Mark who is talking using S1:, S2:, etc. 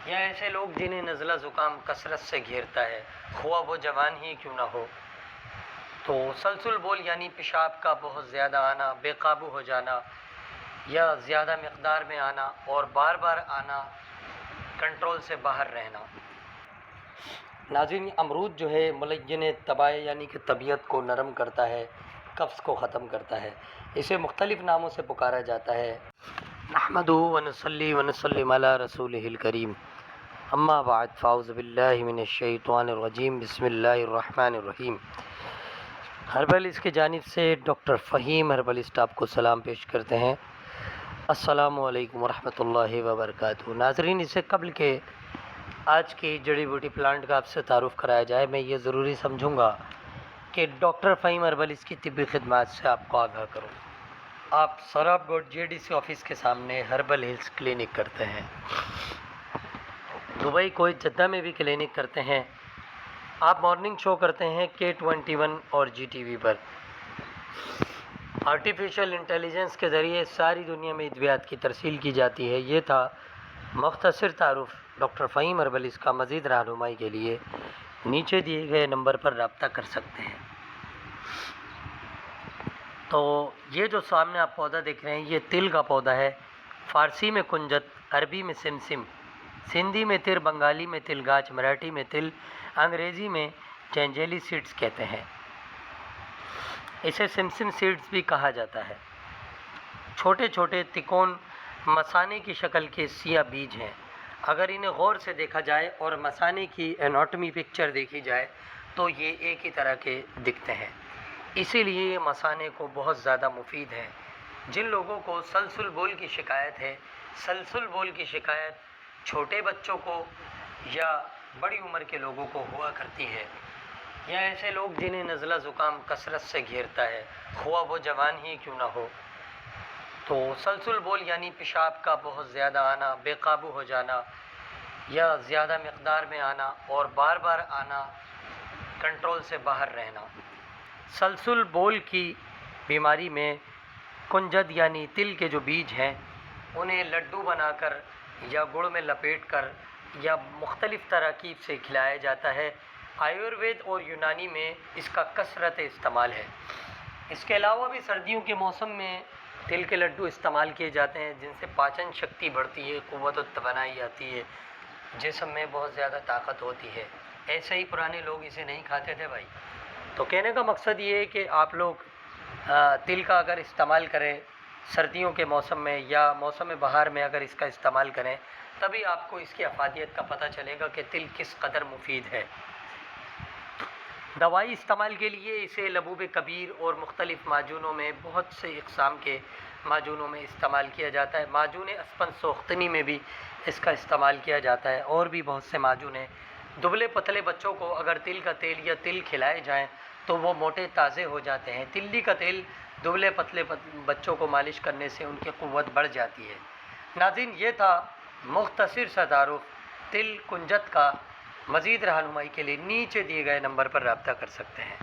S1: یا ایسے لوگ جنہیں نزلہ زکام کثرت سے گھیرتا ہے، خواہ وہ جوان ہی کیوں نہ ہو، تو سلسل بول یعنی پیشاب کا بہت زیادہ آنا، بے قابو ہو جانا یا زیادہ مقدار میں آنا اور بار بار آنا، کنٹرول سے باہر رہنا۔ ناظرین، امرود جو ہے ملین طبع یعنی کہ طبیعت کو نرم کرتا ہے، قبض کو ختم کرتا ہے، اسے مختلف ناموں سے پکارا جاتا ہے۔ نحمدہ ونصلی ونسلم علی رسولہ الکریم، اما بعد فاعوذ باللہ من الشیطان الرجیم، بسم اللہ الرحمن الرحیم۔ ہربلسٹ کی جانب سے ڈاکٹر فہیم ہربلسٹ آپ کو سلام پیش کرتے ہیں۔ السلام علیکم ورحمۃ اللہ وبرکاتہ۔ ناظرین، اس سے قبل کہ آج کی جڑی بوٹی پلانٹ کا آپ سے تعارف کرایا جائے، میں یہ ضروری سمجھوں گا کہ ڈاکٹر فہیم ہربلسٹ کی طبی خدمات سے آپ کو آگاہ کروں۔ آپ سوراب گوڈ JDC آفس کے سامنے ہربل ہلز کلینک کرتے ہیں، دبئی کویت جدہ میں بھی کلینک کرتے ہیں۔ آپ مارننگ شو کرتے ہیں K21 اور GTV پر۔ آرٹیفیشل انٹیلیجنس کے ذریعے ساری دنیا میں ادویات کی ترسیل کی جاتی ہے۔ یہ تھا مختصر تعارف ڈاکٹر فہیم ہربلسٹ کا۔ مزید رہنمائی کے لیے نیچے دیے گئے نمبر پر رابطہ کر سکتے ہیں۔ تو یہ جو سامنے آپ پودا دیکھ رہے ہیں، یہ تل کا پودا ہے۔ فارسی میں کنجت، عربی میں سمسم، سندھی میں تر، بنگالی میں تل گاچ، مراٹھی میں تل، انگریزی میں جینجیلی سیڈز کہتے ہیں۔ اسے سمسم سیڈز بھی کہا جاتا ہے۔ چھوٹے چھوٹے تکون مثانے کی شکل کے سیاہ بیج ہیں۔ اگر انہیں غور سے دیکھا جائے اور مثانے کی اناٹمی پکچر دیکھی جائے تو یہ ایک ہی طرح کے دکھتے ہیں، اسی لیے یہ مثانے کو بہت زیادہ مفید ہیں۔ جن لوگوں کو سلسل بول کی شکایت ہے، سلسل بول کی شکایت چھوٹے بچوں کو یا بڑی عمر کے لوگوں کو ہوا کرتی ہے، یا ایسے لوگ جنہیں نزلہ زکام کثرت سے گھیرتا ہے، خواہ وہ جوان ہی کیوں نہ ہو، تو سلسل بول یعنی پیشاب کا بہت زیادہ آنا، بے قابو ہو جانا یا زیادہ مقدار میں آنا اور بار بار آنا، کنٹرول سے باہر رہنا۔ سلسل بول کی بیماری میں کنجد یعنی تل کے جو بیج ہیں، انہیں لڈو بنا کر یا گڑ میں لپیٹ کر یا مختلف تراکیب سے کھلایا جاتا ہے۔ آیوروید اور یونانی میں اس کا کثرت استعمال ہے۔ اس کے علاوہ بھی سردیوں کے موسم میں تل کے لڈو استعمال کیے جاتے ہیں، جن سے پاچن شکتی بڑھتی ہے، قوت و توانائی آتی ہے، جسم میں بہت زیادہ طاقت ہوتی ہے۔ ایسے ہی پرانے لوگ اسے نہیں کھاتے تھے بھائی۔ تو کہنے کا مقصد یہ ہے کہ آپ لوگ تل کا اگر استعمال کریں سردیوں کے موسم میں یا موسم بہار میں اگر اس کا استعمال کریں، تبھی آپ کو اس کی افادیت کا پتہ چلے گا کہ تل کس قدر مفید ہے۔ دوائی استعمال کے لیے اسے لبوب کبیر اور مختلف معجونوں میں، بہت سے اقسام کے معجونوں میں استعمال کیا جاتا ہے۔ معجون اسپن سوختنی میں بھی اس کا استعمال کیا جاتا ہے، اور بھی بہت سے معجون ہیں۔ دبلے پتلے بچوں کو اگر تل کا تیل یا تل کھلائے جائیں تو وہ موٹے تازے ہو جاتے ہیں۔ تلی کا تیل دبلے پتلے بچوں کو مالش کرنے سے ان کی قوت بڑھ جاتی ہے۔ ناظرین، یہ تھا مختصر سا تعارف تل کنجت کا۔ مزید رہنمائی کے لیے نیچے دیے گئے نمبر پر رابطہ کر سکتے ہیں۔